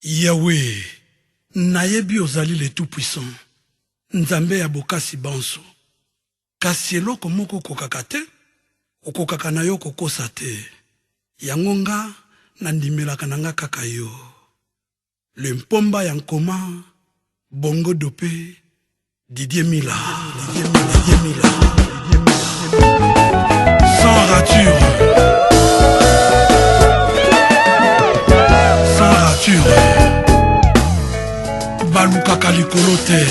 Yahweh, nayebi ozali le tout-puissant, nzambe ya bokasi banso. Kasi eloko moko kokaka te, okokaka na yo kokosa te. Yango nga nandimelaka na nga kaka yo. Le mpomba ya nkoma, bongo dope, Didier Mila. Sans rature. Baluka kalikolo te,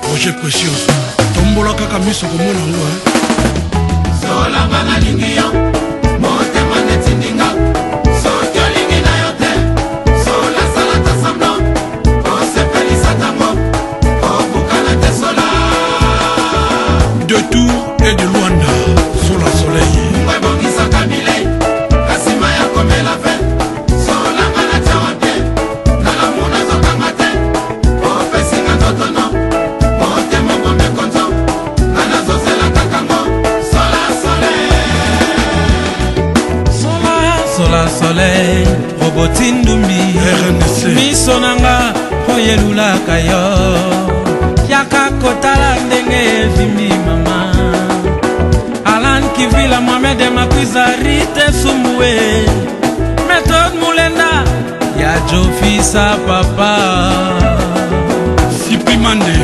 Roger Précieux. Tombola kaka miso komona ngo Solanga na lingi yo, motema netindinga. Soki olingi na yo te, sola salata samblant. Osepelisa tango, obukana te sola. De Tours et de Luanda, Sola Soleil. Mwebongisa kabilei, kasima ya komela fe. Solanga na tiawa pie, na la muna zokanga te. Opesinga totono, motema ngombe konzo. Nana zozela kakango, sola soleil. Sola soleil, Robotine Dumbi. RNC. Misonanga, oyelula kayo. Yaka kotala ndenge vimbi mama. Alan Kivila Mohamed Makwizarite Sumwe. Méthode Moulenda, ya Jofisa papa. Sipi Mande.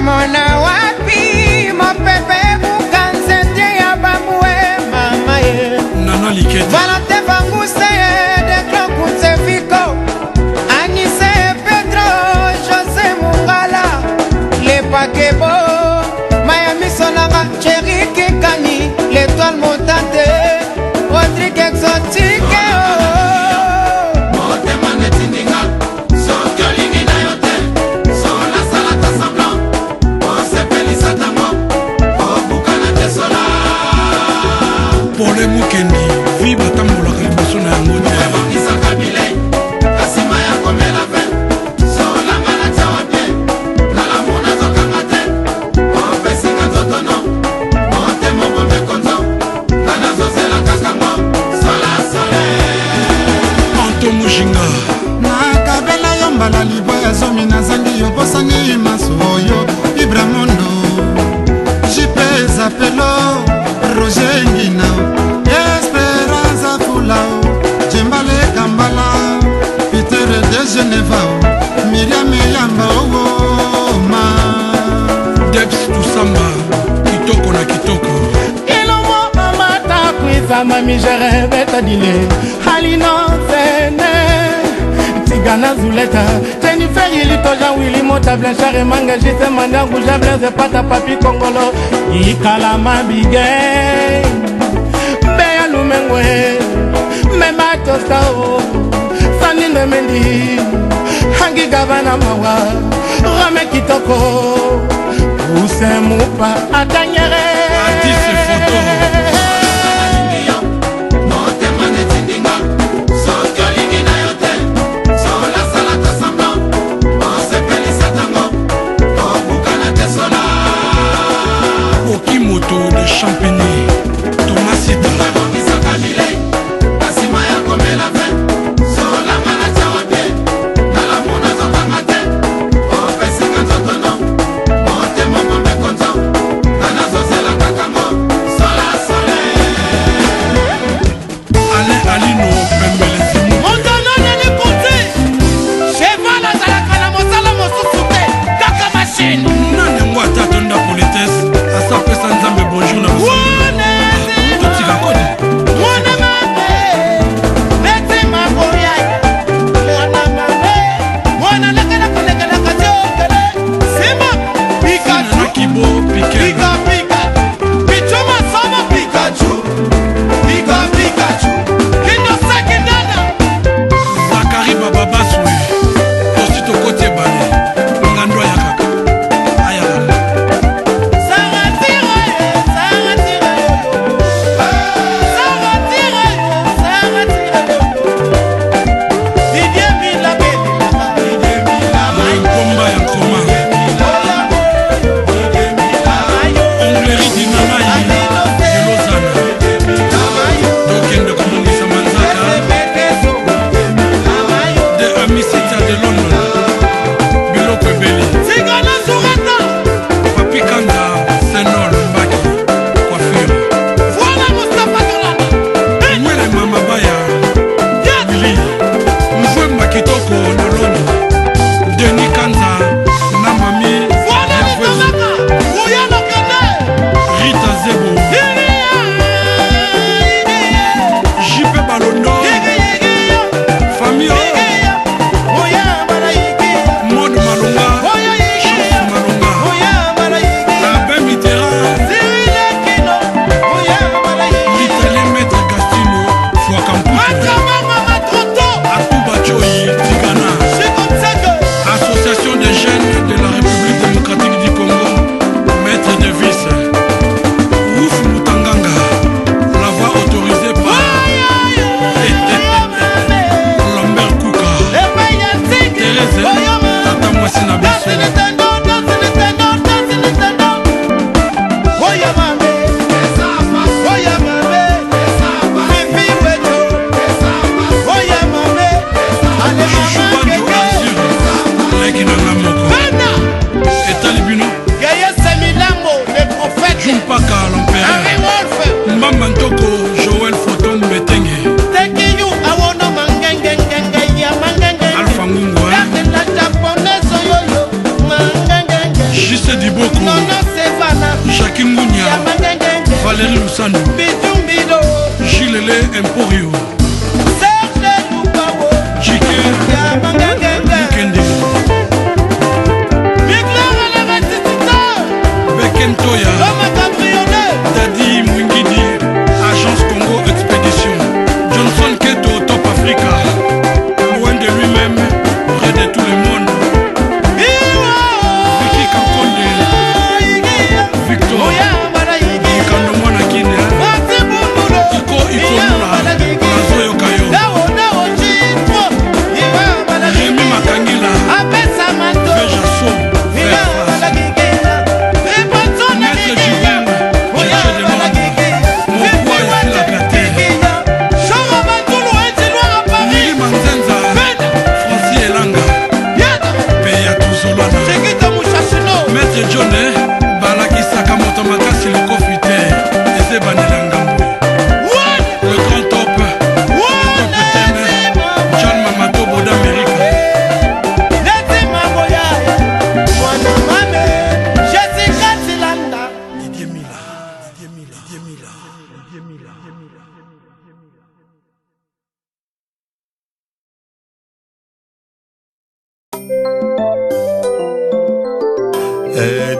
Mona wapi mopepe bukansete ya bamwe mama ye Nana Likete. Valente Vanguse de Klokutse Viko Anise Pedro José Mungala Le Pakebo Miami Sonanga Chéri Kikani L'étoile montante Rodrigue Exotique Motema netindinga, soki olingi na yo te. Sola salata samblant, osepelisa tango, obukana te sola. Pole Mukendi, viva tambolaka liboso na yango te. Mwebongisa kabilei, kasima ya komela fe. Solanga na tiawa pie, na la muna zokanga te. Opesinga nzotono, motema ngombe konzo. Nana zozela kakango, sola soleil. Anto Mujinga. nakabela yo mbala libwa ya zomi nazangi yo bosani maso oyo Ibramondo jipe zapelo Roger Ngina Esperanza Fulao Jembale Kambala Peter de Geneva Miriam Yamba Owoma Debs Tusamba, kitoko na kitoko. Ilomo amata kwisa mami jere betadile Halino Zene Tigana Zuleta Jennifer Ilito Jean Willy Mota Blanchard Manga Jite Mandangu Jableze Pata Papi Kongolo Ikala Mabige Beya Lumengwe Mema Tostao Sanine Mendi Hangi Gavana Mawa Rame Kitoko Use Mupa Atanyere Artiste photo. Motema netindinga, soki olingi na yo te. Sola salata samblant, osepelisa tango, obukana te sola. Okimoto de Champigny, Thomasita. Mwebongisa kabilei, kasima ya komela fe. Solanga na tiawa pie, na la muna zokanga te. Opesinga nzotono, motema ngombe konzo. Nana zozela pasi na biso lekinanga moko etali bino jumpaka l'empereur mbamba ntoko Joël Photo Mbetenge Alpha Ngungwa Jise Diboko Jacques Ngunya Valérie Lusano Gilele Emporio Jike Mukende Bekentoya Dadi Mwingidi Agence Congo Expédition Johnson Keto Top Africa loin de lui-même près de tout le monde Vicky Kankonde Victor Ikando Mwana Kine Iko Ikonula Nazoyo Kayo Rémi Makangila Veja So Maître Juvin Cherche de Londres Mon poids ici la Gater Nili Manzenza Francis Elanga Peya Tuzolwana Maître John Balakisaka Moto Makasi le Kofite Eze Banela Ngambo Le Grand Top Top 10 John Mamato Boda America Didier Mila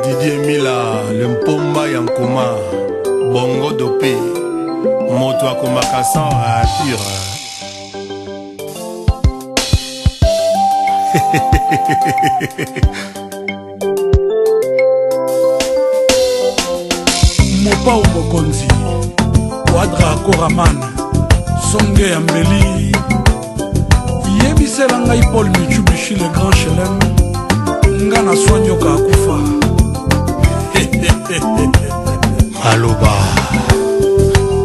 Didier Mila, le mpomba yankoma, bongo dopé, moto akomaka sans rature. Mopa Ubokonzi Quadra Koraman Songe Ambeli Yebisela ngai Paul Mitsubishi le grand chelem Ngana soignoka akufa Maloba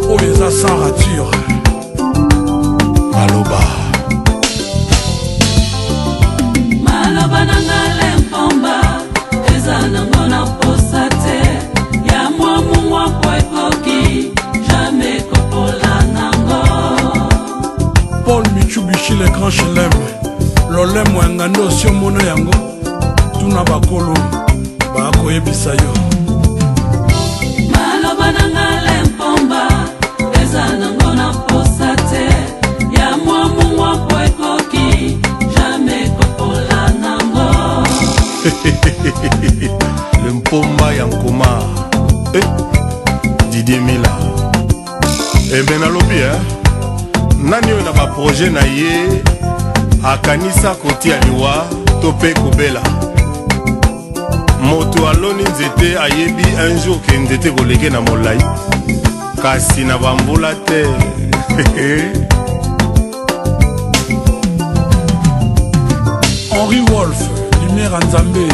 Oyo eza sans rature Maloba Maloba nanga lempomba eza nango na posa te ya mwamu mwako ekoki jamais kopola nango Paul Mitsubishi le grand chelem lolemo yanga nde osi omona yango tuna bakolo bakoyebisa yo Maloba nanga lempomba eza nango na posa te ya mwamu mwako ekoki jamais kopola nango le mpomba yankoma Didier Mila ben nalobi nani oyo na baprojet na ye akanisa kotia liwa to mpe kobela moto aloni nzete ayebi un jour ke nzete koleke na molai kasi na bambula te Henri Wolf Lumière Nzambe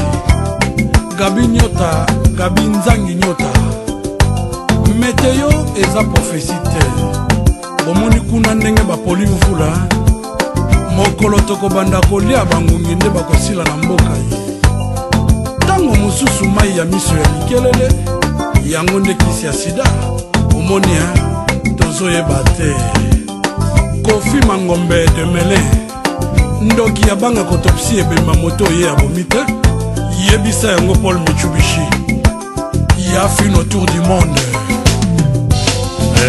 Gabi Nyota Gabi Nzangi Nyota Meteo eza prophétie te bomoni kuna ndenge bapoli mvula mokolo tokobanda kolia bangungi nde bakosila na mboka ye ntango mosusu mai ya miso ya likelele yango nde kisi ya sida omoni tozoyeba te Kofi Mangombe de Mele ndoki yabanga kotopsi ebemba moto ye ya bomi te yebisa yango Paul Mitsubishi ya fin autour du monde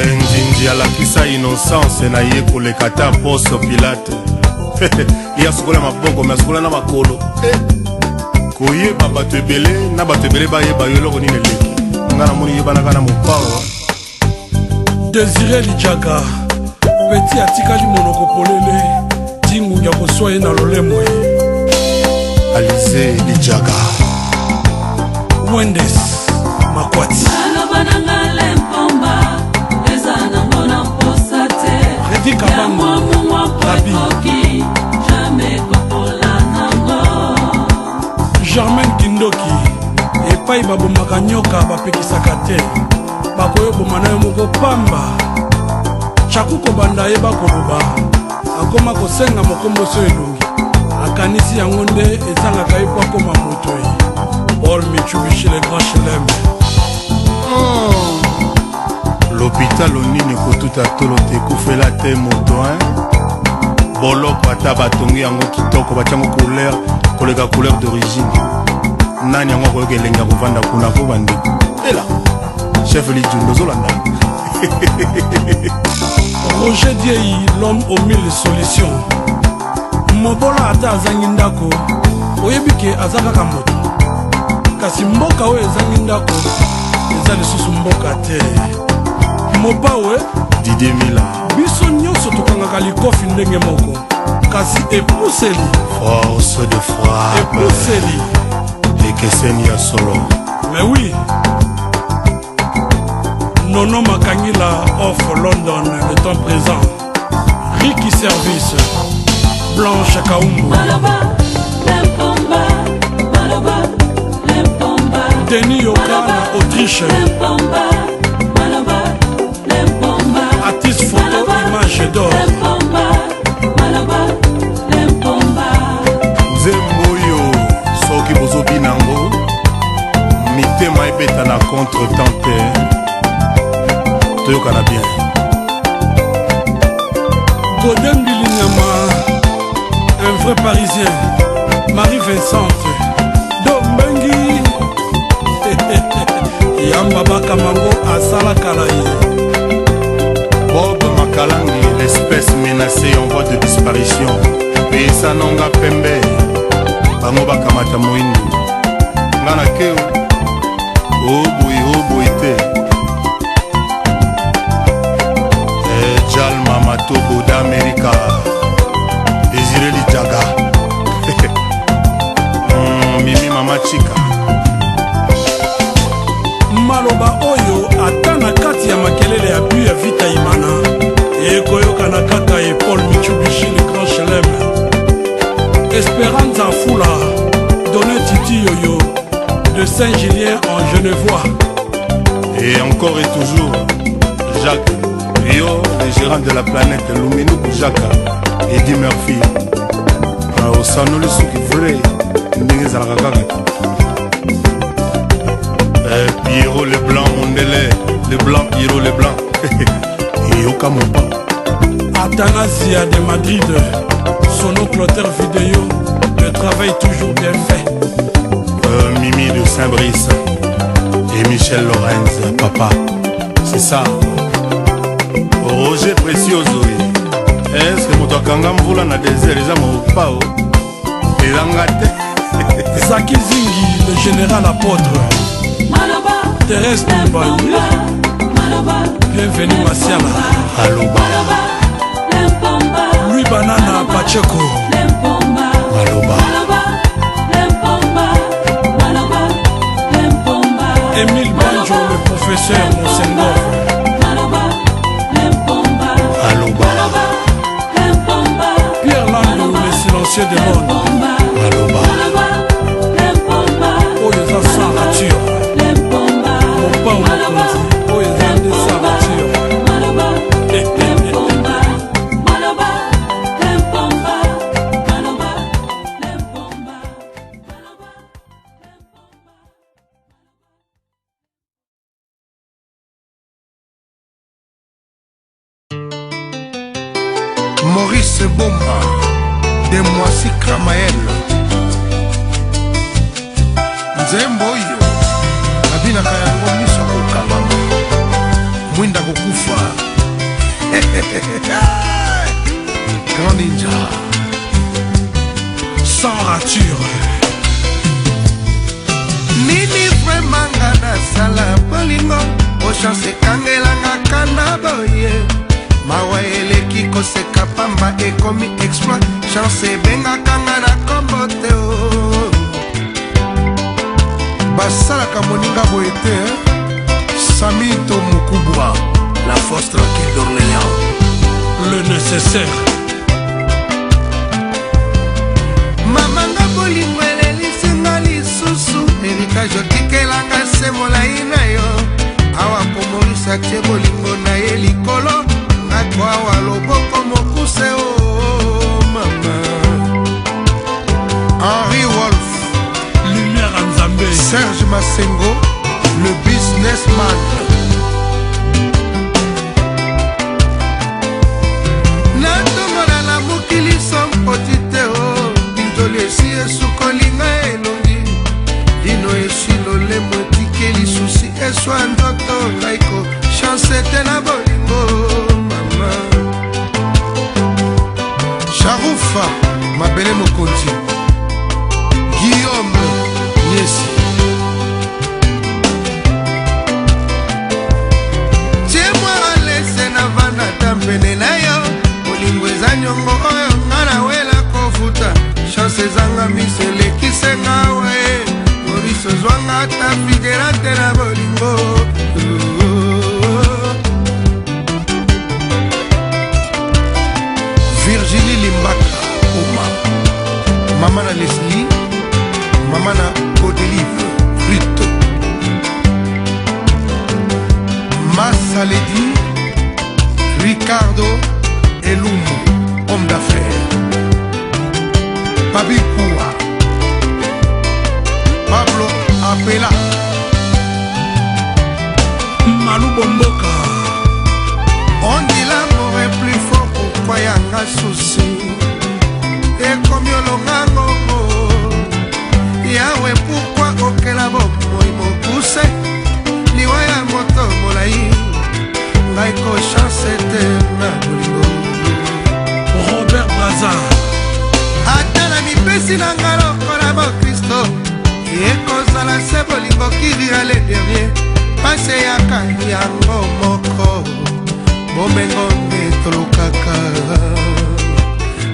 njinji alakisa innocence na ye koleka ta poso Pilate ya sukola maboko me asukola na makolo koyeba bato ebele na bato ebele bayeba yo eloko nini eleki nga namoni yebanaka na mopawa Désiré Lidjaka peti atikali monoko polele tingu ya koswa ye na lolemo Alize Lidjaka Wendes Makwati Maloba nanga lempomba eza nango na posa te Redi Kabango Rabi jamais kopola nango epai babomaka nyoka bapekisaka te bakoyeboma na yo moko pamba chakuko banda yeba koloba akoma kosenga mokomboso elongi akanisi yango nde ezangaka ye po akoma moto ye Paul Mitsubishi le grand chelem l'hôpital onini kotuta tolo te kufela te moto boloko ata batongi yango kitoko batiango couleur koleka couleur d'origine nani yango akoyoka elenga kovanda kuna po bandeko ela chef lijundo ozolanda Roger Diei, l'homme aux mille solutions mobola ata azangi ndako oyebike aza kaka moto kasi mboka oyo ezangi ndako eza lisusu mboka te mopawe Didier Mila biso nyonso tokangaka likofi ndenge moko kasi epuseli force de frappe epuseli ekeseni ya solo mais oui Nono Makangila offre London le temps présent Ricky Service Blanche Kaumbu Maloba, Lempomba, Maloba, Lempomba Denis Yokana, Autriche Lempomba, Maloba, Lempomba Artiste photo, image d'or Lempomba, Maloba, Lempomba Zemboyo, soki bozobi nango mitema ebeta na contre-tente toyokana bien Godin Bilignama un vrai parisien Marie Vincente Dombengi Yamba Kamango Asala Kalaye Bob Makalangi, l'espèce menacée en voie de disparition Pesa Nonga Pembe Bango Bakamata Moindu Ngana Keo Oboy te Jalma Matobo d'América Désiré Lijaga Mimi Mama Chika Maloba oyo ata na kati ya makelele ya bu ya vita imana ekoyokana kaka ye Paul Mitsubishi le grand chelem Espérance en Foula Donné Titi Yoyo de Saint-Julien en Genevois et encore et toujours Jacques Rio, le gérant de la planète Luminou Jaka Eddie Murphy au sanoli soki vrai ndenge ezalaka kaka Pierrot le blanc Mondele le blanc Pierrot le blanc eyoka mopa Athanasia de Madrid Sono Clotaire Vidéo le travail toujours bien fait Mimi de Saint-Brice et Michel Lorenz papa c'est ça Roger Precioso est-ce que moto akanga mvula na désert eza mopao elanga te Zaki Zingi le général apôtre Maloba, Thérèse Toumbaye Maloba, bienvenue Masiala Aloba Lempomba, Louis Banana Pacheco Lempomba, Maloba Lempomba, Maloba, Lempomba, Émile Banjo le professeur Monsengor Maloba, Lempomba, Aloba Lempomba, Pierre Landou le silencieux de Londres Aloba Lempomba, oyo eza sans nature Lempomba, mopao mokonzi oyo eza nde sans nature Maloba, Lempomba, Maloba, Lempomba, Maloba, Lempomba, Maloba. Maurice Bomba de Moisi Kramael Nzembo oyo abinaka yango miso kokabama mwinda kokufa Grand Ninja sans rature nini vraiment nga nasala bolingo ochance ekangelanga kanda boye mawa eleki koseka pamba ekomi exploit chance ebengaka nga na kombo te basalaka moninga boye te Samito Mukubwa la force tranquille d'Orléans le nécessaire mamanga bolingo elelisinga lisusu héritage otikelanga atie bolingo na ye likolo nakwawa loboko mokuse o mama Henri Wolf Lumière à Nzambe Serge Masengo le businessman natomona na mokili sompoti te o bintoli esi esukolinga elongi lino esi lolemo etikeli susi eswa ndoto ngaiko chance te na bolingo mama Sharoufa mabele mokonzi Guillaume Niesi tiemwa alese na vanda tampene na yo bolingo eza nyongo oyo nga nawela kofuta chance ezanga miselekise ngawa e moriso zwanga ata fiderante na bolingo Virginie Limbaka Oma mama na Leslie mama na Godelive Rito Massa Lady Ricardo Elumbu homme d'affaires Babi Koua Pablo Apela Malou Bomboka on dit l'amour est plus fort pourquoi yanga souci et comme yolonga ngongo yawe pourquoi okela bomoi mokuse liwa ya moto molai ngai ko chance te na bolingo Robert Braza ata na mipesi na nga lokola bokristo ekozala se bolingo kirira le dernier pase yaka yango moko bomengo nde tolukaka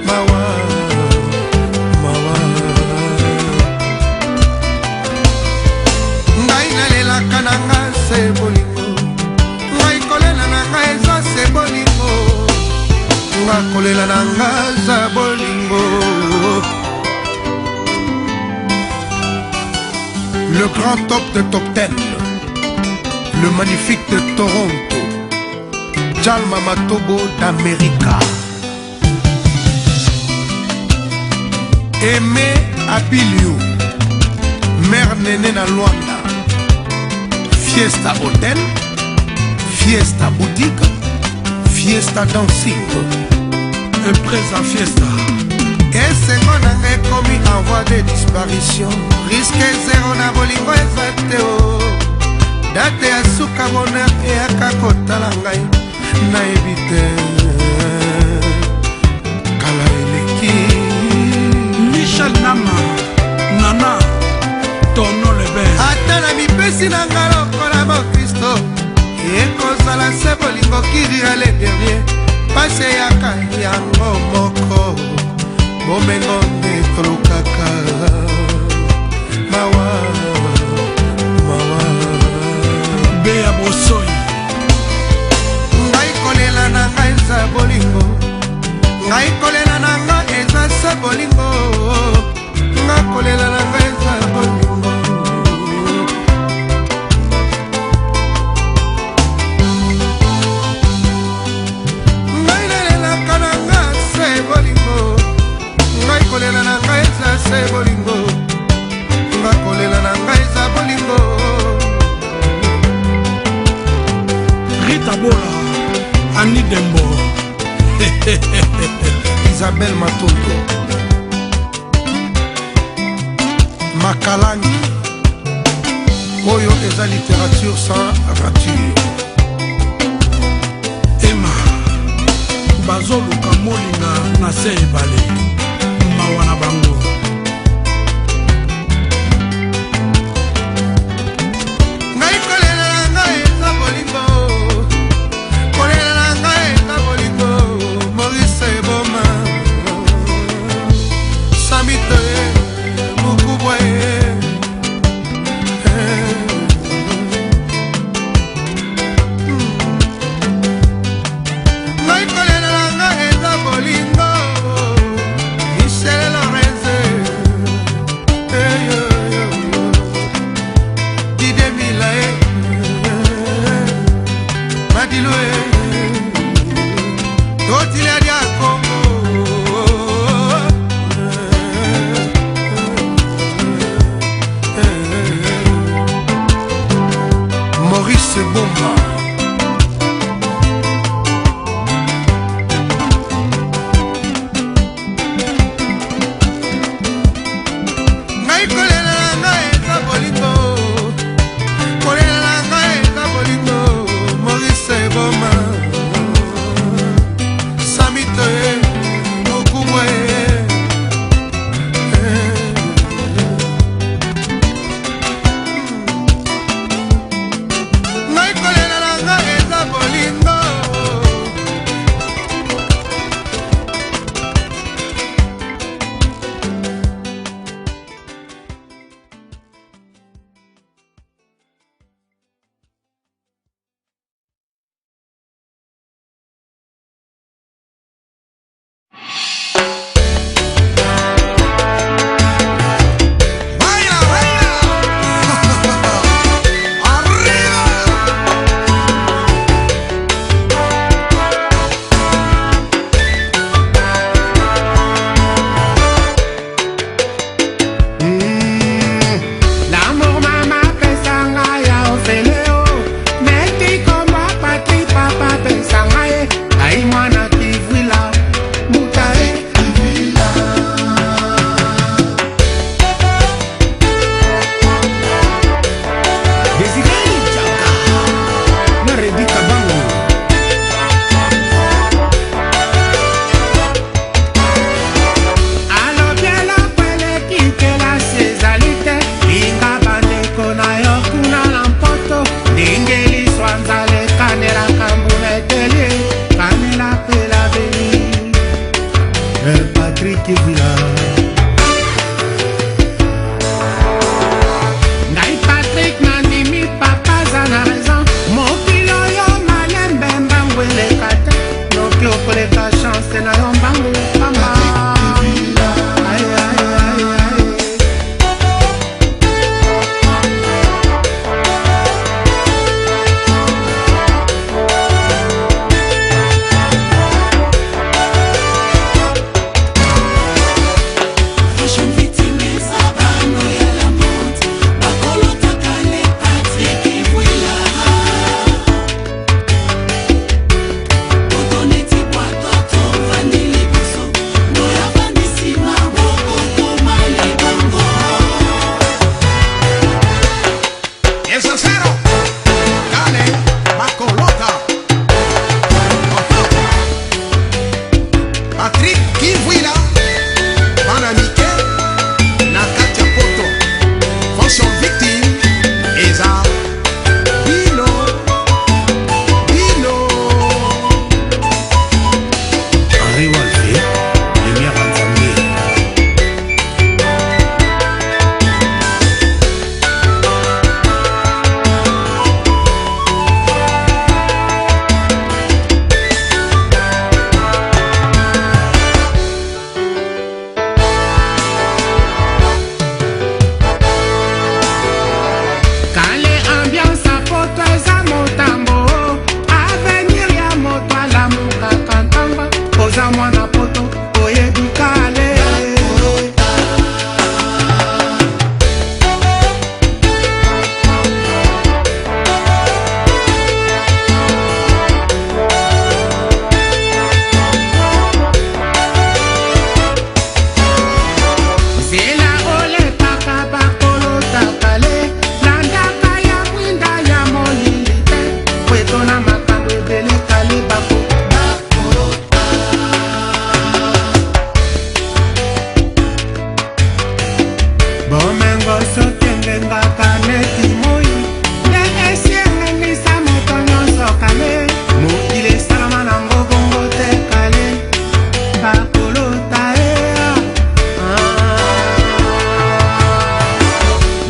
mawa mawa ngai nalelaka na nga se bolingo ngai kolela na nga eza se bolingo nga kolela na nga za bolingo le grand top de top 10 le magnifique de Toronto Jalma Matobo d'Amérique Aimé Abilio Mère Néné na Luanda Fiesta Hotel Fiesta Boutique Fiesta Dancing Empresa Fiesta esengo nanga ekomi en voie de disparition risque zero na bolingo eza te o date ya suka bonheur eyaka kotala ngai nayebi te kala eleki Michel Nama Nana Tono Lebe ata na mipesi na nga lokola bokristo ekozala se bolingo kirira le dernier pase yaka yango moko bomengo nde tolukaka mawa mawa Bea Bosoi ngai kolela na nga eza bolingo ngai kolela na nga eza se bolingo nga kolela na nga eza bolingo ngai nalelaka na nga se bolingo ngai kolela na nga eza se bolingo nga kolela na nga eza bolingo Rita Bola Annie Dembo Isabelle Matondo Makalangi oyo eza littérature sans rature Emma bazoluka molinga na se ebale mawa na bango ngai kolela na ngai eza bolingo kolela na ngai eza bolingo Maurice Eboma Samito Mukubwa ngai kolela na ngai eza bolingo Kivwila. Ngai Patrick nandimi papa za na raison. Mokili oyo malembe mbangu eleka te. Noki okoleka chance na yo mbangu pamba. Patrick Kivwila, Panamike, Nakatia Poto, fonction victime, Eza, Bino, Henri Walvé, lumière en Zambie. Kale ambiance a poto eza motambo. Avenir ya moto alamuka kantamba. Oza mwana poto oyebi kale. Zela olekaka bakolota kale. Landaka ya mwinda ya molili te. Kweto na makambo ebele kale bakolota. Bomengo sokenge ngaka neti moi. Nde esiengengisa moto nyonso kale. Mokili esalama nango bongo te kale. Bakolota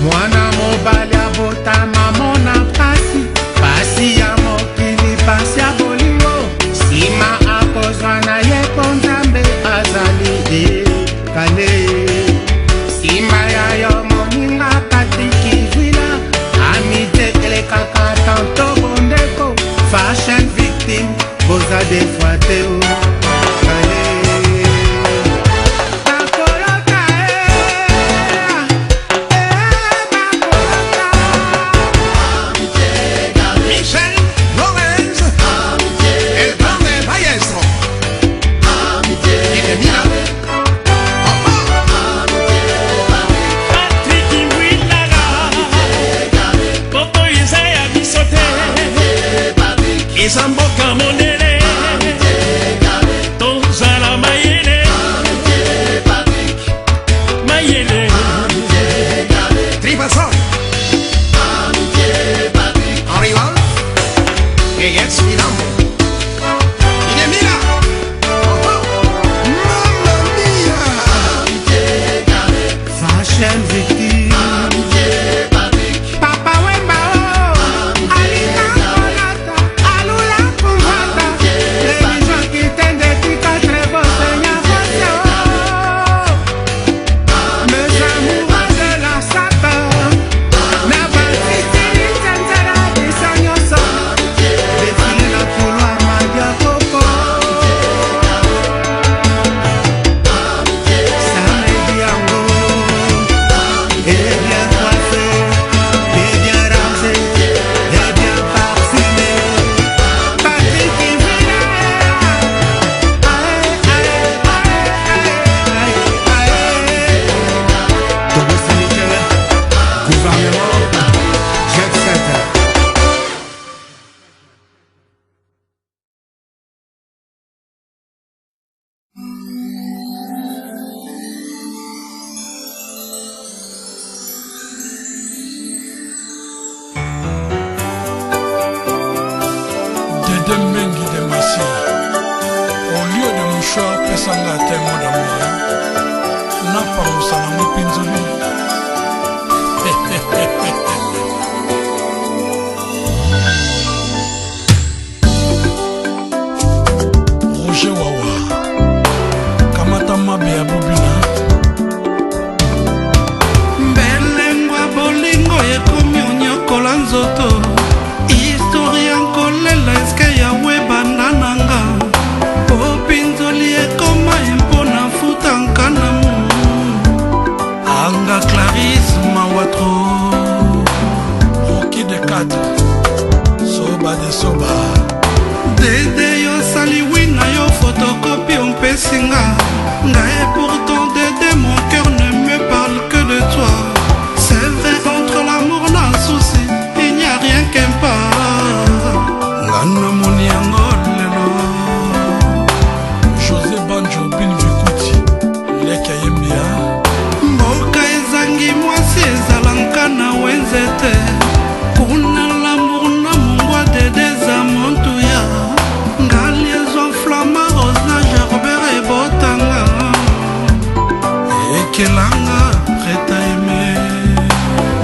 mwana mobali abotama mona pasi. Pasi ya mokili pasi ya bolingo. Sima akozwa na ye po Nzambe azali kale. Sima ya yo moninga Patrick Kivwila. Amite elekaka tanto bondeko. Fashion victime boza defroite o kale. Bakolota Michel Lorenz, El Grande Maestro, Idemina, Patrick Kivwila, Poto Isaya Bisote, Isamboka Monele, Tozala Mayele, Mayele, Tripason, Henri Walvé, Egetz Minambo, Idemina, Mamma Mia, Fashion victime. Papa Wemba o Alina Kolata Alula Kumwata. Les gens qui tendent tika très beau Seigneur Fosse o. Mes amoureux de la sata. Na bantiti Tenzela Bisanyo so. Défilé na couloir Madia Coco. Samedi yango. Et bien coiffé, et bien rasé, et bien parfumé. Patrick Kivwila. Togo sanitaire, gouvernement, jet setter. Dede Mengi de Massi. Au lieu de mouchoir, pesanga tellement d'amour. Roger Wawa kamata mabe ya bobina belengwa bolingo ekomi onyokola nzoto historia nkolela eske yawe bandananga opinzoli ekoma empona futa nkanamu anga Clarisse Mawatro Rocky de 4 soba de soba dede yo sali wina yo photocopie ompesinga ngae pourtant dede mon cœur ne me parle que de toi c'est vrai entre l'amour na souci il n'y a rien qu'un pas ngana moni yango lelo José Banjo Bin Vikuti leka yembia mboka ezangi mwasi ezalanka na wenzete kuna l'amour na mongwa dedeza montuya ngaliezwa flama rosa gerbert ebotanga ekelanga preta eme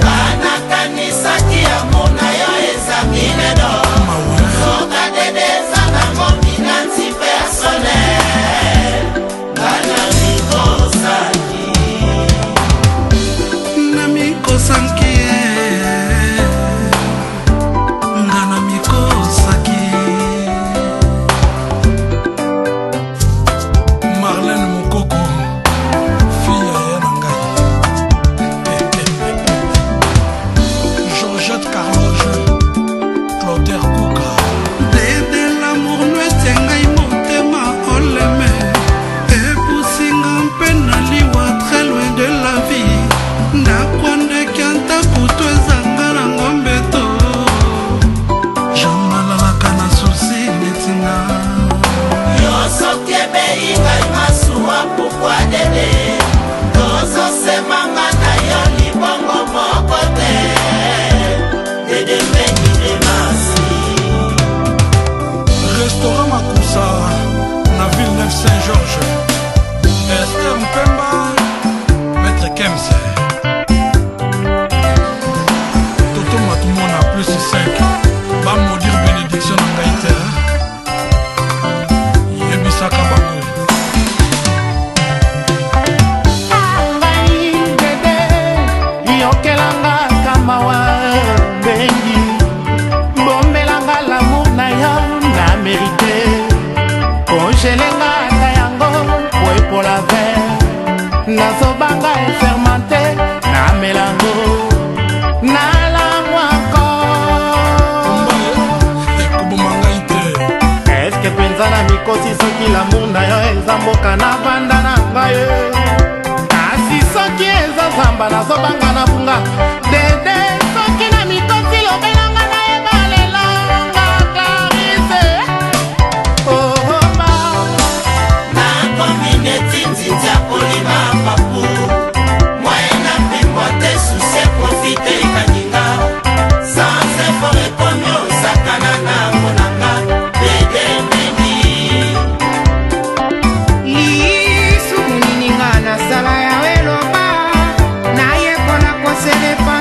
banakanisaki amour na yo ezangi lelo soka dedeza nango binanti personnel ngana mikosaki na mikosaki ngana mikosaki Marlène Mokoko fille ya na ngai Georgette Carloge Claude Kuka dede l'amour nwete ngai motema oleme epusinga mpe na liwa très loin de la vie ndakwandeki anta kutu ezanga na ngombeto jamalalaka na susi netinga yo soki ebei ngai masuwa pokwa dede tozosemanga na yo libongo moko te dede mbengi de masi restaurant Makusa na Villeneuve Saint-Georges Esther Mpemba Maître Kemse Toto Matumona plus 5 ba modire bénédiction na ngai te yebisaka bango ngai dede yokelanga kamawa bengi bombelanga lamour na yo na merite kongelenga ata yango po epola ver nazobanga efermante na melango nalangwako ekoboma ngai te eske penza na mikosi soki lamour na yo eza mboka na banda na ngai kasi soki eza zamba nazobanga na bunga dede soki na mikosi lobelanga na ebalelanga Clarisse ohoma nakomi neti nzinzi ya kolima papu mwaye na mpimbo te susi eprofite ekaninga sans effort ekomi osakana nango nanga dede mbengi lisuku nini nga nasala yawe loba nayekola koselepa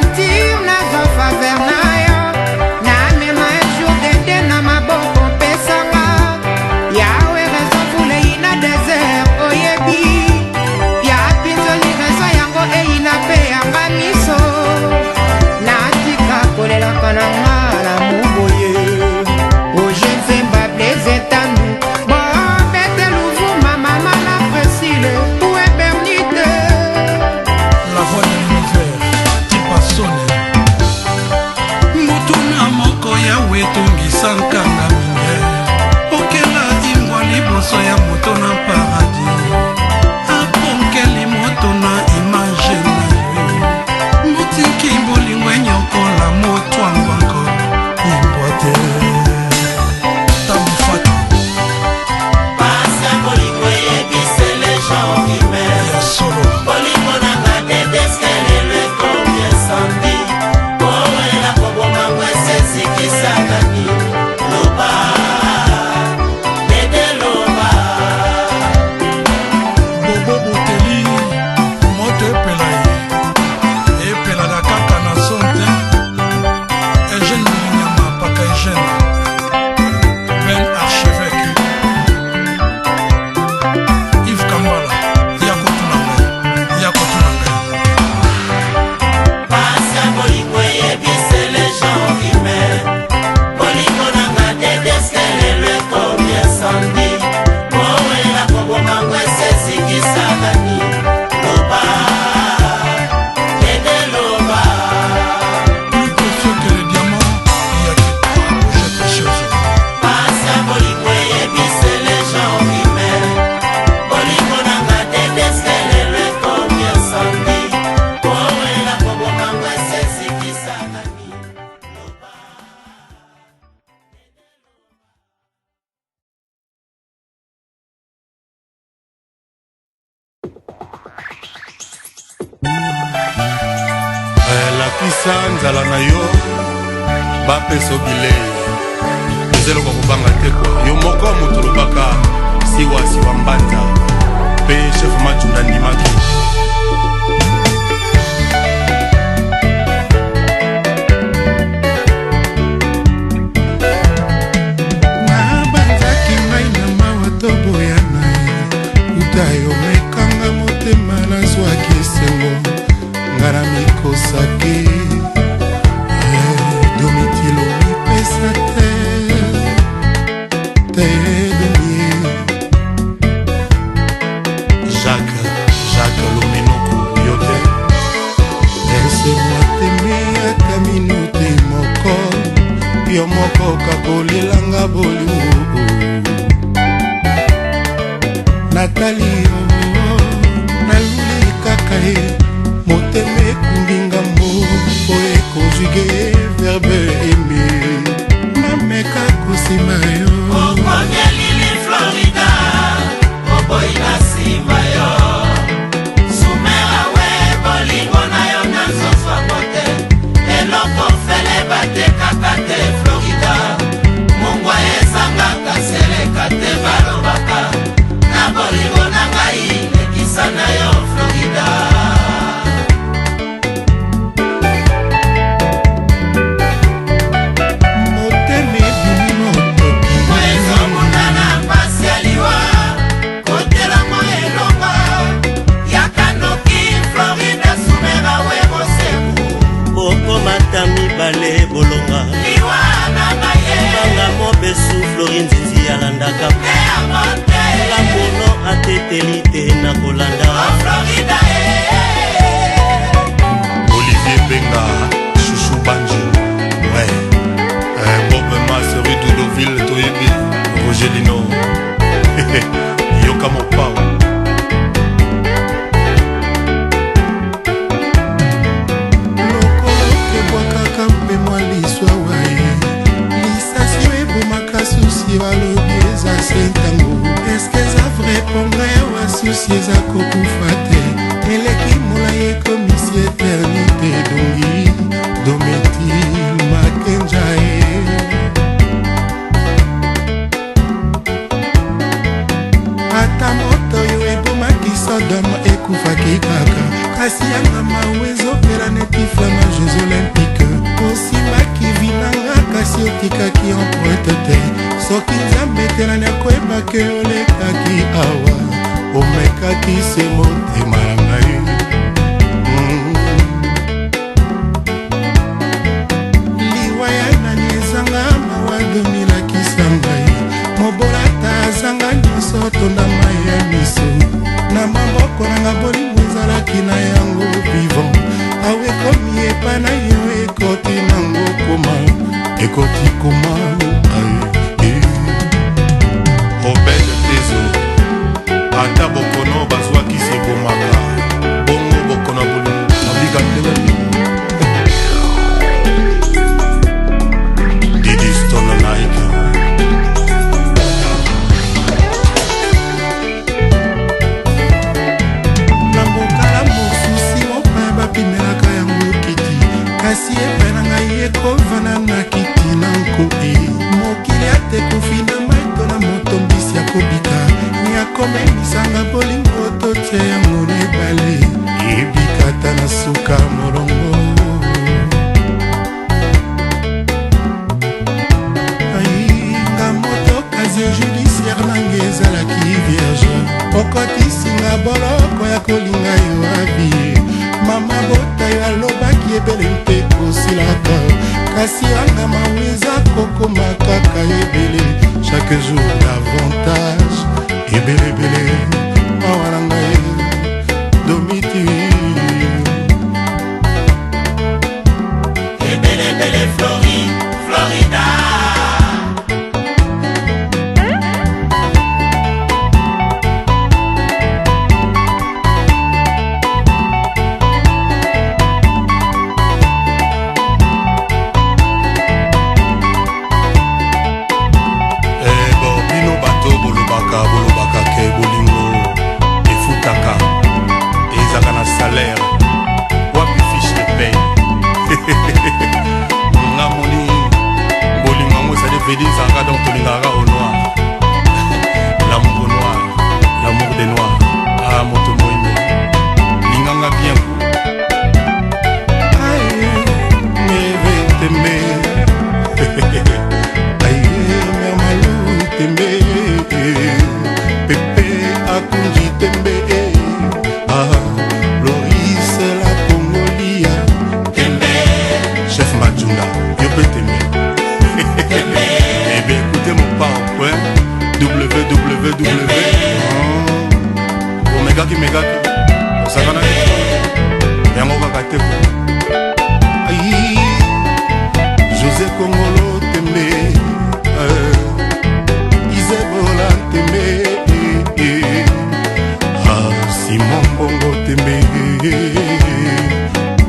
lakisa nzala na yo bapeso bilei ezeloko kobanga te kwa yo moko moto lobaka siwa mbanza mpe chef majunda ndimaki nabanzaki ngai na mawa toboyana uta yo mekanga motema nazwaki esengo ngana mikosaki domitilo mipesa te demi Jacques Lomenoku yo te laisse-moi t'aimer ata minute moko yo moko kakolelanga bolingo Nathalie naluli kaka ye motema ekumbi ngambo po ekonjuge verbe aime mameka kosima yo okonyelili Florida oboyi na nsima yo sumera we bolingo na yo na nzoswa kote eloko fele batekaka te Florida mongwa ezangaka seleka te balobaka na bolingo na ngai lekisa na yo Florida mibale bolonga banga mobesu Florine Zizi alandaka nga mono ateteli te na kolanda Olivier Benga Chouchou Banji Bob Maseri Doudoville Toyebi Rogelino Yoka Mopao susi balobi eza se ntango eske eza vrai pongre wa susi eza kokufa te eleki molai ekomisi eternité dongi dometil makenja ata moto oyo ebomaki sodome ekufaki kaka kasi yanga mawe ezopela neti flama jeux olympique osimbaki vinanga kasi otikaki empreinte te soki nzambe telani akoyebaki olekaki awa omekaki se motema na ngai liwa ya nani ezanga mawa domilakisa ngai mobolata azanga nyonso tondama ya miso na maboko nanga bolingo ezalaki na yango vivant awe ekomi epa na yo ekoti nango koma ekoti koma Robert Tezo ata bokono bazwaki se bomaka bongo bokono bulu abika telemi Didi Stone Nike na mokala mosusi mopaya bapimelaka yango kiti kasi epai na ngai ekovana na kiti na nkoe mokili atekufi na maito na moto mbisi akobika yakomemisanga bolingo totie yango na ebale ebikata na suka molongo nga moto kazi judiciaire nange ezalaki vierge okotisinga boloko ya kolinga yo abie mama bota yo alobaki ebele mpe kosilaka kasi anga mawe eza kokoma kaka ebele chaque jour davantage ebelebele awa na ngai domiti ebelebele Florida bino bato bolobaka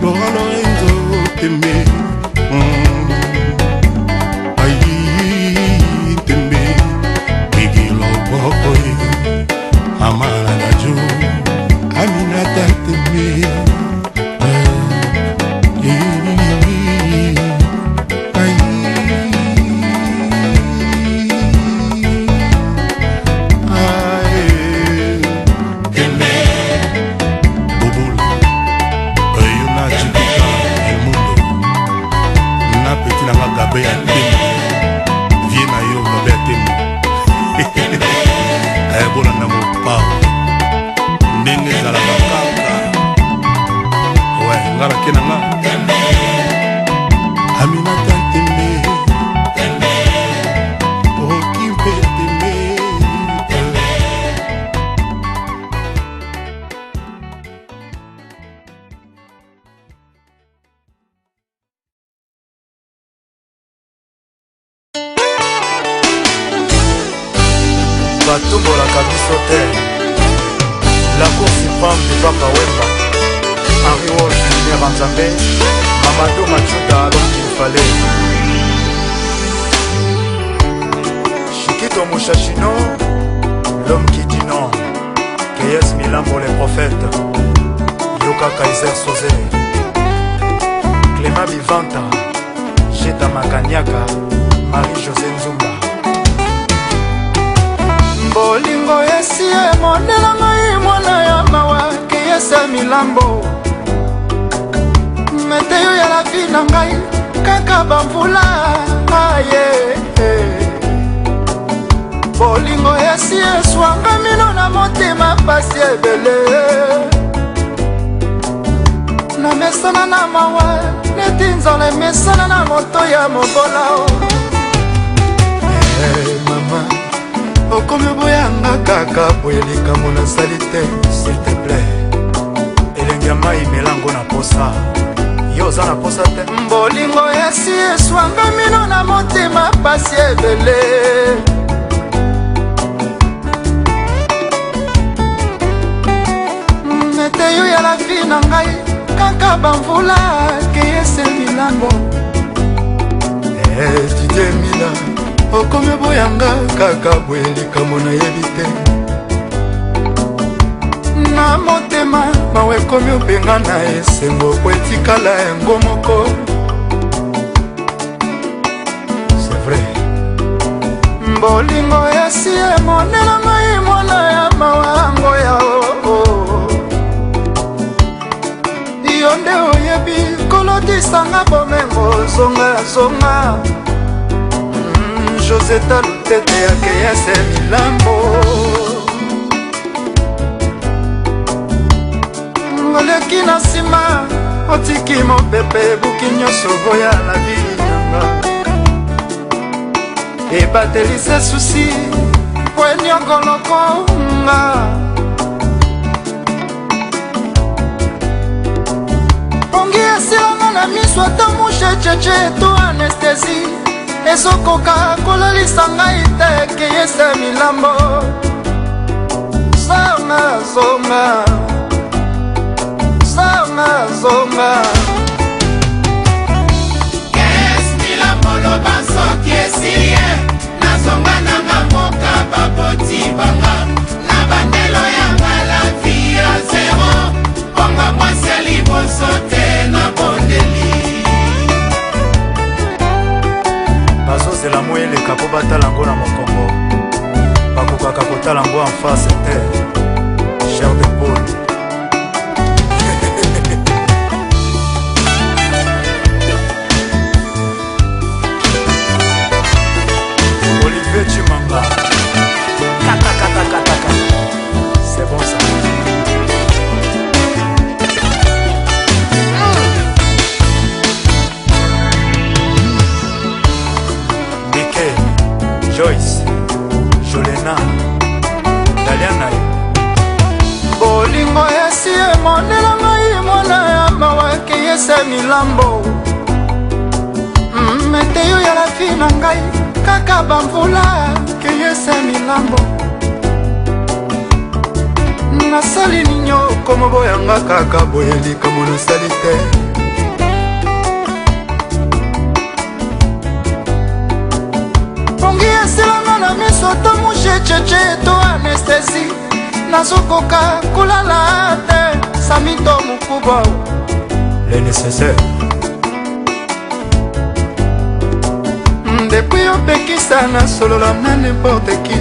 Laura Lorenzo Tembe Tembe Bigi Lobokoy Amara Najo Aminata Tembe ya tembe vie na yo gabe ya tembe bolanda mopao ndenge ezalaka kaka we nga nake na nga Aminata tembe okimpe tembe batumbolaka biso te la cour supreme pepaka wemba Henri Wolf lumière nzambe Mamadou Machuta l'homme qu'il fallait Chiquito Mouchachino l'homme qui dit non Keyes Milambo les prophètes Yoka Kaiser Sosé Clément Vivanta Jeta Makanyaka Marie-José Nzumba bolingo esi emonela ngai mwana ya mawa keyesa milambo meteyo ya la vi na ngai kaka bamvula aye bolingo esi eswanga mino na motema pasi ebele na mesana na mawa neti nzala emesana na moto ya mobola mama okomi boyanga kaka boye likambo nasali te s'il te plaît elengi ya mai melango na posa yo oza na posa te bolingo esi eswanga mino na motema pasi ebele meteyo ya la vi na ngai kaka bamvula keyese milango Didier Mila okomi boyanga kaka boye likambo nayebi te na motema mawe ekomi obenga na esengo po etikala yango moko c'est vrai bolingo esi emonela ngai mwana ya mawango ya yo nde oyebi kolodisanga bomengo zonga Joseta Lutete ya Keyese Milambo ngoleki na nsima otiki mopepe ebuki nyonso boya na binyanga ebatelise susi pwenyongolokonga pongi esilanga na miso ata mushe cheche to anestesie ezokoka kolalisa ngai te keyese milambo zonga Keyese milambo loba soki esilie nazonga nanga moka baboti banga na bandelo yanga la vie ya zero bonga mwasi ya liboso te na bondeli bazozela mo eleka mpo batala ngo na mokongo bakokaka kotala ngo en face te cher de Paul Olivier Chimanga kata c'est bon ça Joyce, Jolena, Daliana bolingo esi emonela ngai mwana ya mawa keyese milambo meteyo ya la vi na ngai kaka bamvula keyese milambo nasali ninyo komo boyanga kaka boye likambo nasali te. pongi esilanga na miso to mushe cheche to anestesi nazokoka kolala te samito mokuba le nécessaire. Depuis opekisa nasolola na n'importe qui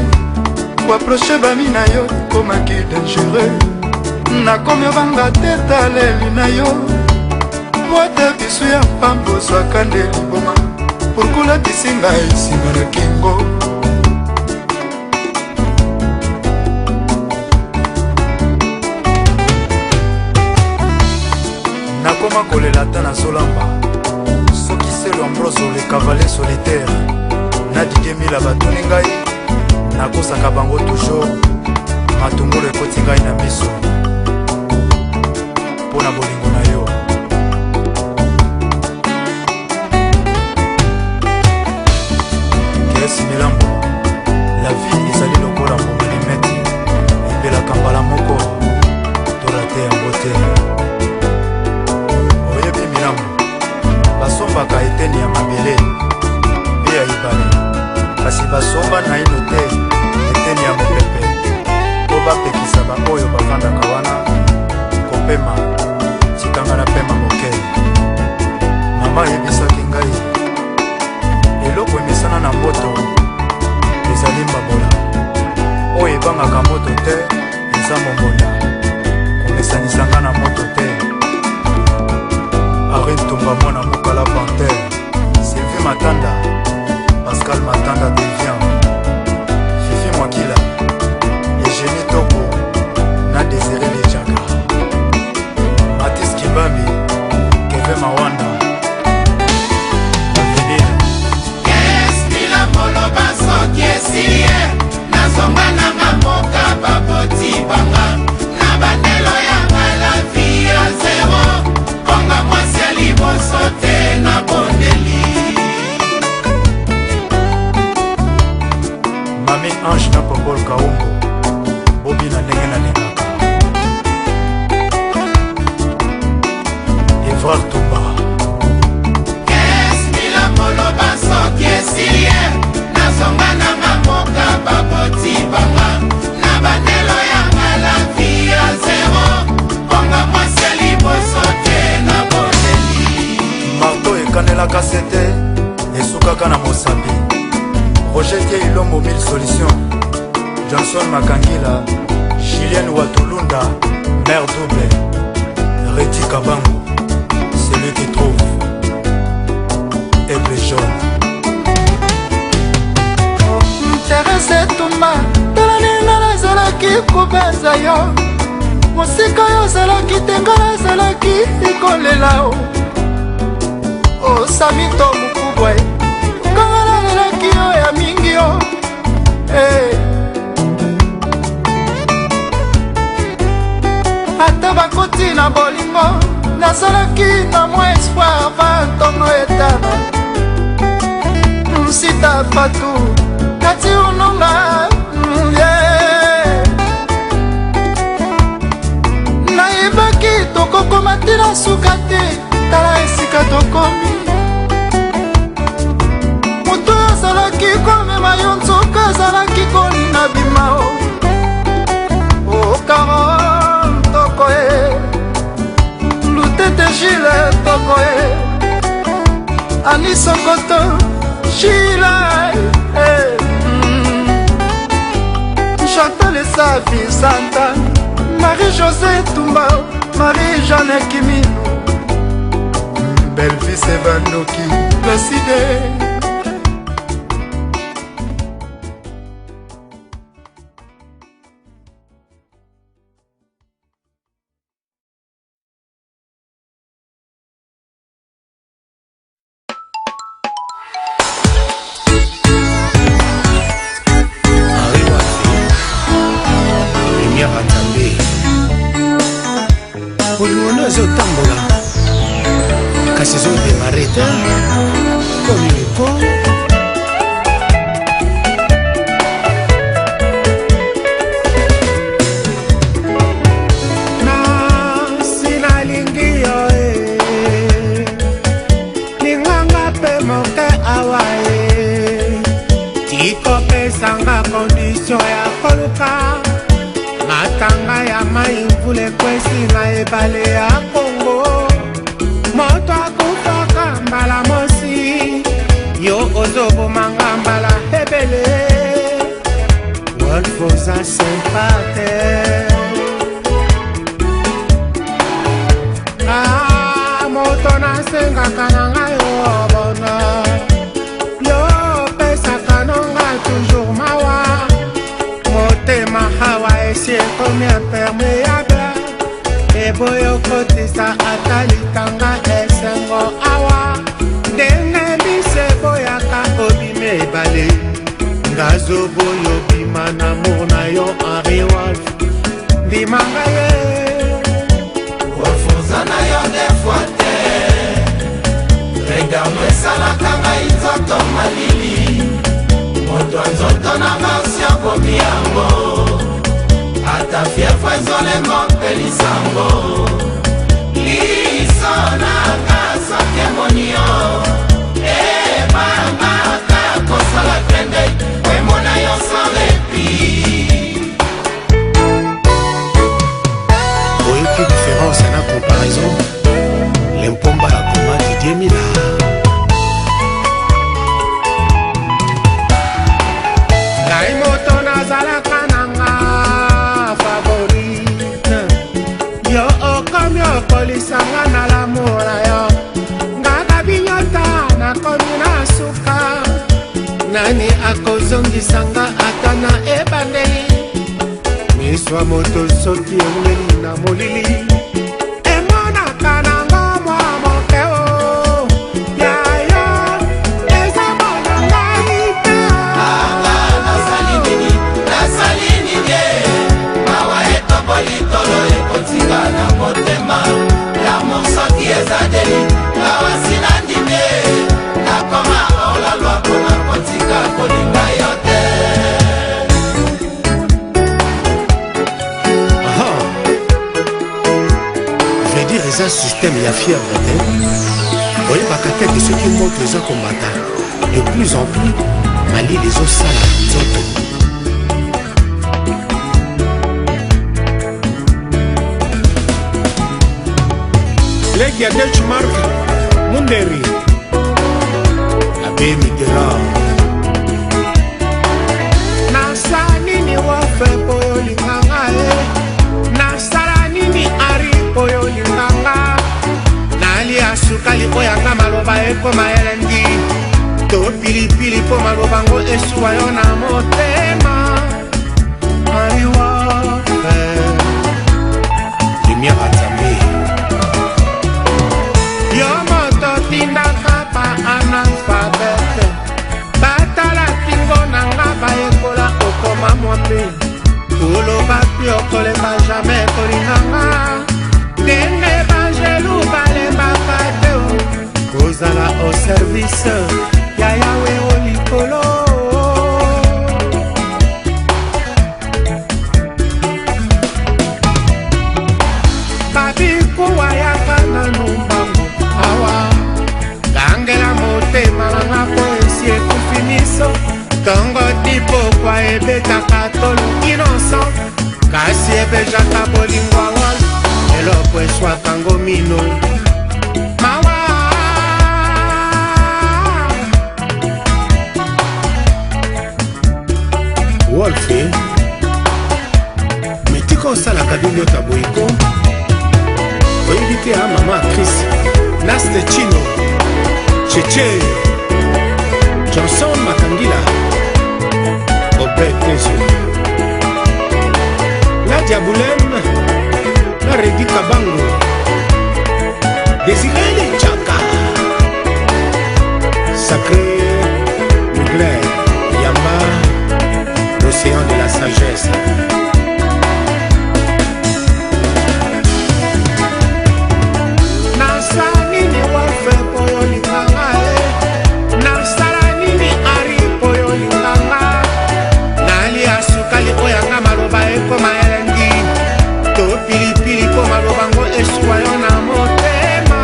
koaproche bami na yo komaki dangereux nakomi obanga te taleli na yo po ete biso ya pamba ozwaka nde liboma pourkulatisi ngai nsima na kingo. nakoma kolela ta nazolamba soki selo ambroso le cavalier solitaire na didemila batuni ngai nakosaka bango toujours matungulu ekoti ngai na miso mpo na bolingo na yo. kesi milambo la vie ezali lokola momelimeti epelaka mbala moko tolate yango te. oyebi milambo basombaka eteni ya mabele mpe ya ibale kasi basomba na ino te eteni ya mopepe mpo bapekisa baoyo bavandaka wana kopema tikanga na pema moke. mama ayebisaki ngai eloko emesana na moto ezali mbabola oyo ebangaka moto te eza mombonda komesanisanga na moto te. Arin Tumba mwana mokala panter Sylvie Matanda Pascal Matanda Devian Fifi Mwakila Eugénie Toko na Désiré Lejaka Matis Kibambi Keve Mawanda Avenir Esmila moloba soki esilie nazonga nanga moka baboti banga na bandelo yanga la vie ya zero konga mwasi ya liboso te na bondeli. Mami Ange na Popol Kaungo Bobi na ndenge na lingaka Evrard Tumba Esmila moloba soki esilie nazonga nanga moka baboti banga na bandelo yanga la vie ya zero konga mwasi ya liboso te na bondeli. marto ekanelaka sete esukaka na mosapi. Roger Tie Ilombo 1000 solutions. Johnson Makangila Julien Watulunda Mère double Reti Kabango celui qui trouve Aigle jaune. Terese Tumba talaninga nazalaki kobeza yo mosika yo ozalaki te nga nazalaki ikolela o samito mokubwa kanga nalelaki yo ya mingi yo ata bakoti na bolingo nazalaki na mwa espoir va ntongo etana sita fatu kati unonga nayebaki tokokoma te na suka te tala esika tokomi moto azalaki komema yo nzoka azalaki kolina bima o Carole tokoye lutete Gile tokoye Ani Sokoto Gile Chantal Safi Santa Marie-José Tumba Marie-Jeanne Kimino Belvis Evanoki Placide Olingono ezotambola kasi ezodemare te komiliko ebale ya Kongo moto akufaka mbala mosi yo ozobomanga mbala ebele wolfoza sempate moto nasengaka na ngai obona yo pesaka nonga toujours mawa motema hawa esi ekomi imperméable eboyo kotisa ata litanga esengo awa ndenge biso eboyaka obima ebale ngazoboyo bima na mour na yo Henri Wolf ndimanga ye Wolfoza na yo defoi te regarde esalaka ngai nzoto malili moto nzoto na marsi akomi yango ata fiefo ezolengo mpelisango liso nanga soki emoni yo ebangaka kosala klende emona yo sans répit. Oyoki différence na comparaison lempomba ya koma Didier Mila ngai moto nazalaka nanga favorite yo okomi okolisanga na lamour na yo ngaka binyota nakomi na suka nani akozongisanga ata na ebandeli miswa moto soki engeli na molili emonaka nango mwa mokeo yayo eza mona ngai te nasali nini mawa etoboli tolo ekotinga na motema lamour soki eza deli awasi na ndime nakoma olalwa mpona kotika kolinga yo te. dire eza système ya fièvre te oyebaka te ke soki moto eza kombata de plus en plus malili ezosala nzoto leki ya Deutschmark Munderi abe Mitterrand nasa nini wafe po yolinganga nasala nini ari po yolinganga nali asukali po yanga maloba ekoma elengi to pilipili po maloba ngo esuwa yo na motema ari wafe lumière atambe yo moto tindaka pa analphabete batala tingo nanga bayekola okoma mwambe koloba pi okolemba jamai kolinganga ndenge bangelu balembaka te kozala au service ya yawe olikolo babikuwa yaka na numbango awa gangela motema nanga po esi ekufi miso ntongo dipokwa ebetaka tolo innocent kasi ebejaka bolingo awal eloko eswaka ngo mino mawa wolfe metika osalaka binyota boyiko oyebi te ya mama Chris Naste Chino Cheche Johnson Makangila Obed Tesu Nadia Boulem na Redi Kabango Désiré Chaka Sacré Mugler Yamba L'océan de la sagesse ekoma elengi to pilipili po malobango eswa yo na motema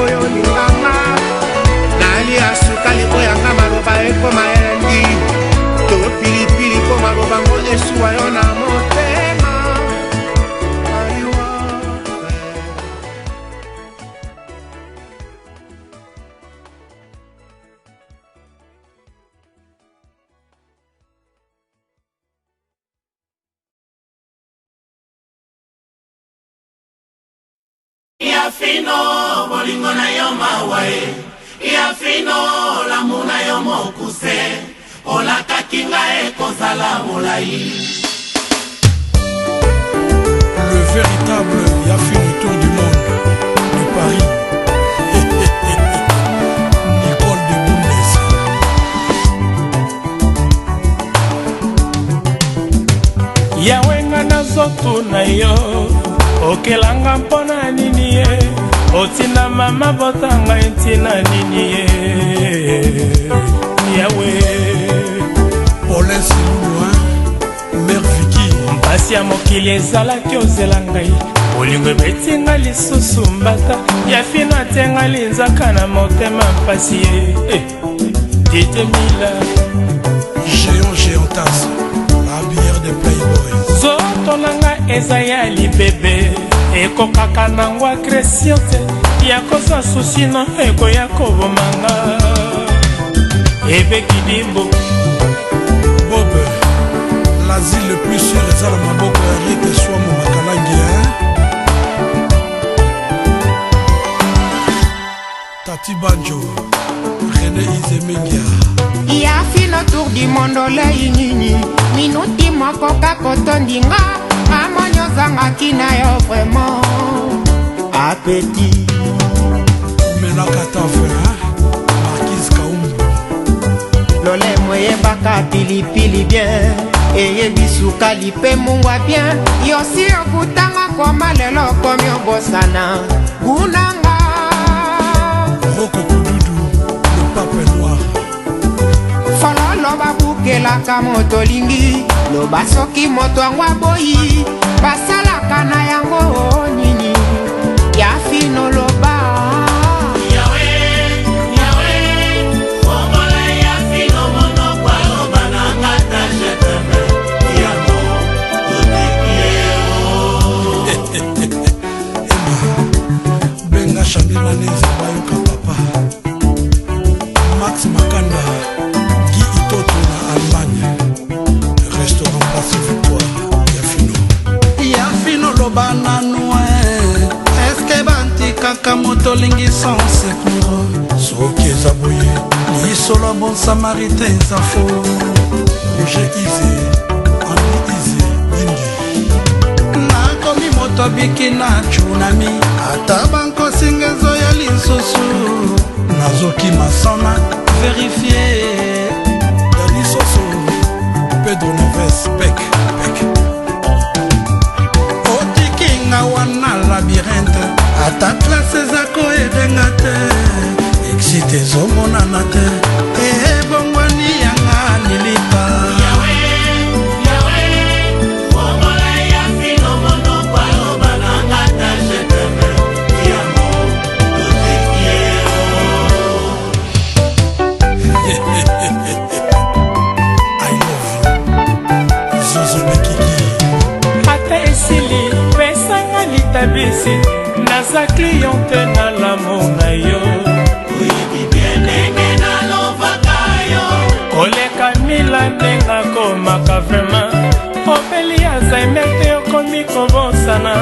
oyo linganga nalia suka likoyanga maloba ekoma elengi to pilipili mpo malobango esuwa yo na motema Iafino bolingo na yo mawae Iafino lamu na yo mokuse olakaki ngai ekozala molai. Le véritable Yafino Tour du monde de Paris. Nicole de Bundes. Yawenga na zoto na yo okelanga mpona nini ye otina mama botanga ntina nini ye yawe Paulin Silou Mère Vicky mpasi ya mokili ezalaki ozela ngai bolingo ebetinga lisusu mbata Yafino atenga linzaka na motema mpasi ye Ditemila Géant Géantas la bière de Playboy zoto nanga eza ya libebe ekokaka nango agression te ya kosa susi na ekoya kobomanga ebekidimbo Bob l'asile le plus sûr eza na maboko ya rite swamo makalangi Tati Banjo René Izemengia Yafino Tour du monde olei nini minuti moko kaka otondinga amonyo ozangaki na yo vraiment appétit menaka tafe Marquise Kaumbu lolemo eyebaka pilipili bien eyebi sukali mpe mungwa bien yosi okutanga koma lelo okomi obosana gunanga Roko Kududu le pape noir fololo babukelaka moto lingi loba soki moto yango aboyi basalaka na yango nini Yafino loba Yawe Fongola Yafino monokwa loba na ngata jeteme Yamo Otekieo Benga Chambilane Zabayoka papa Max Makanda Guy Itoto na Allemagne Restaurant Place Victoire Yafino loba nanoe Eske bantikaka moto lingi sans secours soki eza boye lisolo bon samaritain eza fo Roger Ize Henri Ize Dindi nakomi moto biki na tsunami ata bankosinga ezoya lisusu nazoki masana verifie Dani Soso Pedro Neves Pek otikinga wana labyrinthe ata klase ezako erenga te exite ezomonana te ebongwani yanga lilita Fongola Yafino monokwa loba na ngata jeteme Yamo I love you Zozo Bekiki ata esili pesanga litabisi naza kliente na lamo na yo oyebi bien ndenge nalovaka yo koleka mila ndenga komaka vraimen opeli aza emete okomi kobosana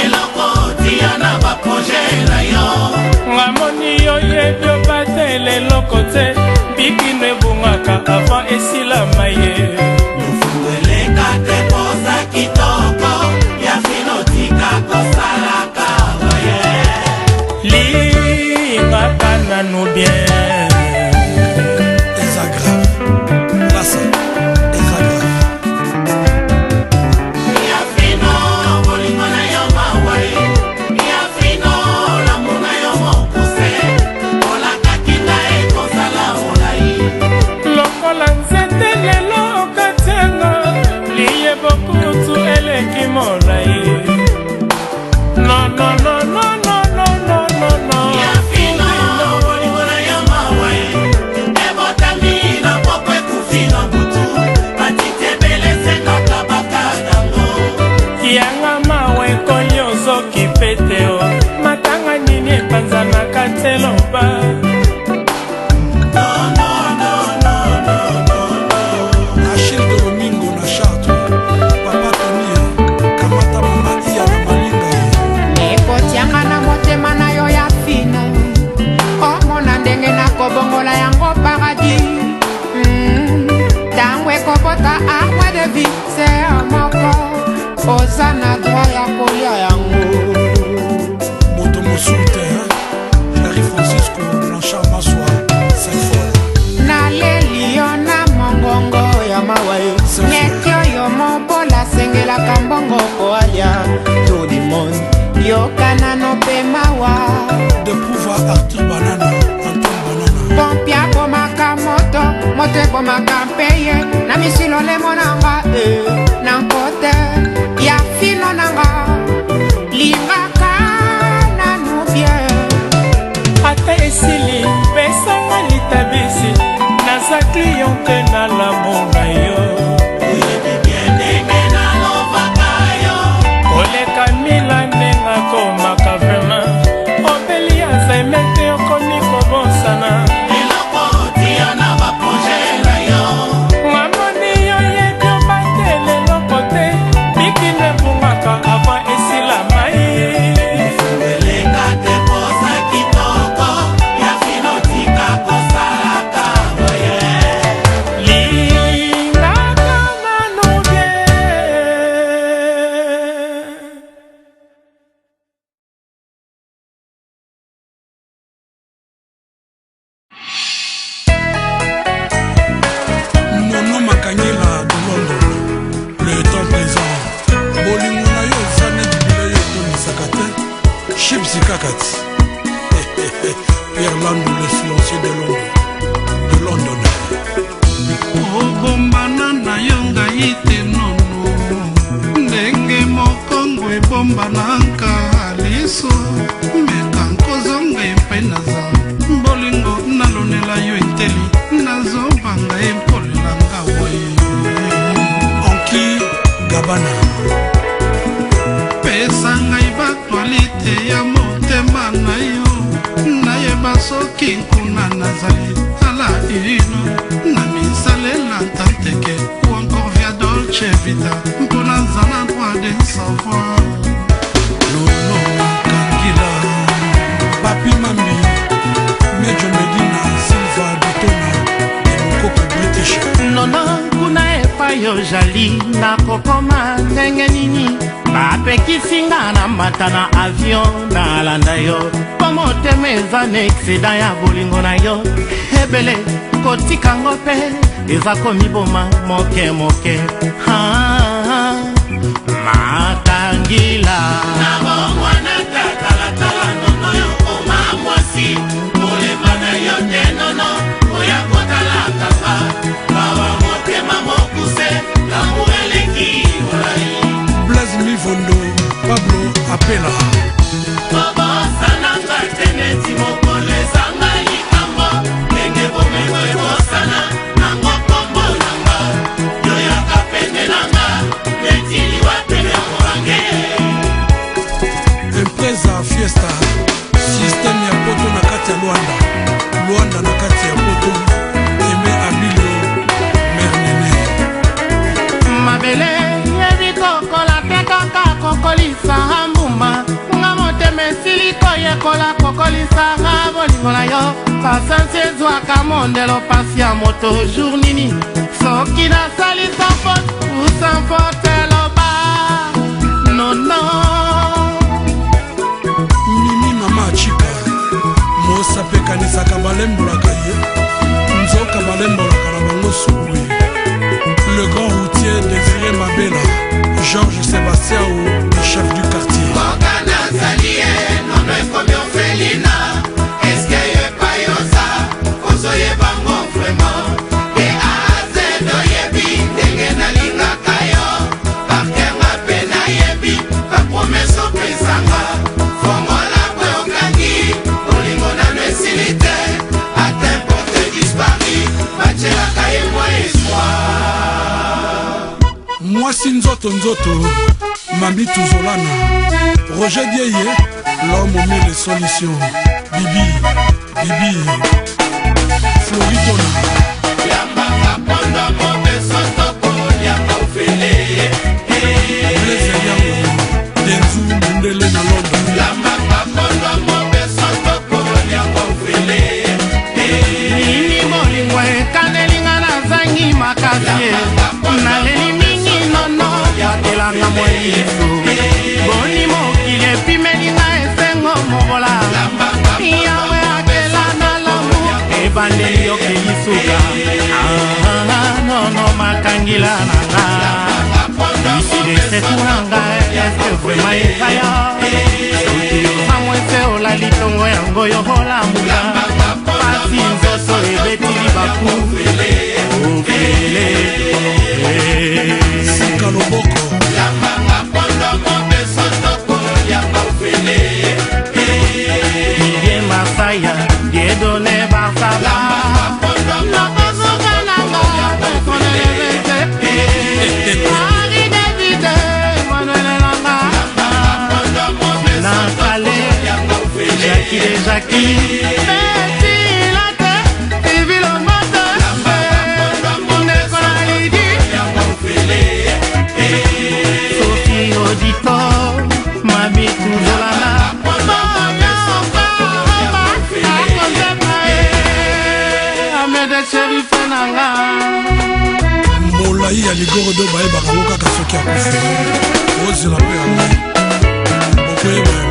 eloko otia na baproje na yo ngamoni yo yebi obatela eloko te bikino ebungaka avant esilama ye eleka te poza kitoko Yafino tika kosalaka boye lingaka nanu bien eza grave lasa eza grave Yafino bolingo na yo mawae Yafino lamu insulte, hein? Larry Francisco, Blanchard Massoa, Saint-Fol. Nalelio na mongongo ya mawae Nekyo yo mobola sengela kambongo koalia Tout le monde yokana no pe mawa De pouvoir Arthur Banana, Antoine Banana. Pompia bomaka moto, mote bomaka peye Na misilo le monanga, nankote Ya fino nanga, lingaka na nubie Ata esili, pesanga litabisi Naza cliente na l'amour na yo Oleka mila nenga komaka vraiment Obeli ya zaimete okomi kobonsana Mamoni yo yebi obatele lokote Bikine bungaka avant esila mai Mono Makanyela de London, le temps présent. Bolingo na yo zane dibile yo tonisaka te. Chipsi kakati. Pierre Landou, le silencieux de London. obombana na yo ngai te nono ndenge mokongo ebombanaka liso meka nkozonga epai naza bolingo nalonela yo eteli nazobanga empolelanga we Anki Gabana. pesa ngai batwalite ya motema na yo nayeba soki nkuna nazali ala ino na misalela ntanteke ou encore via dolce vita mpona nzala droit de savoir Lolo Kangila. Papi Mambi. Major Medina Silva Dutona. Mokoko British. nono kuna epai ozali nakokoma ndenge nini bapekisinga na mata na avion nalanda yo po motema eza na eksida ya bolingo na yo ebele kotikango mpe eza komiboma moke moke Makangila nabongwana tatalatala nono yo oma mwasi molema na yo te nono oya kotalakaka bawa motema mokuse lamour eleki olai Blaise Mivondo. Pablo Apela. kobosananga te neti mokolo ezanga likambo ndenge bomengo ebosana nango kombo nanga yoyaka pene nanga neti liwa pene morange Empresa Fiesta. Système ya poto na kati ya Luanda. Luanda na kati ya poto. Aimé Abilio. Mernene. mabele yebi kokola te kaka kokolisa mbuma nga motema esili koyekola kokolisanga bolingo na yo pasansi ezwaka mondelo pasi ya moto jour nini soki nasali sans faute ou sans faute eloba nono Mimi Mama Chika. Mosa pe kanisaka balembolaka ye. Nzoka balembolaka na bango suwe. Le grand routier Désiré Mabela. Georges Sébastien ou le chef du quartier. kokana zalie nono ekomi ofelina eske yo epai oza ozoyebango vraiment e azedo yebi ndenge nalingaka yo parkenga mpe nayebi bapromese opesanga fongola kwe okangi bolingo nano esili te atemporte dispari batyelaka ye mwa espoir Mwasi nzoto nzoto. Mami Tuzolana. Roger Dieye. L'homme au milieu des solutions. Bibi. Bibi. Floritona. yambaka pondo mobeso tokolia kofele Blaise Yango. Denzu Mundele na London. yambaka pondo mobeso tokolia kofele nini bolingo ekanelinga nazangi makasi naleli mingi nono yatelanga moyiso boni mokili epimelinga esengo mobola mandeli yokeli suka nono makangila nanga isidesetu nanga eske vrema ekaya soki oza mwese olali tongo yango yokolambuka pasi nzoto ebeti libaku ofele sika loboko Didier Masaya Diedone Barsaba Nakosukananga Konelevete Ari David Manuelanga Nakale Jackie de Jackie Betty Latte Evilo Mata Nekona Lidi Sophie Odito Mabitu Zolana molai ya ligorodo bayebaka ngo kaka soki akufi ozela mpe ya ngai okoyeba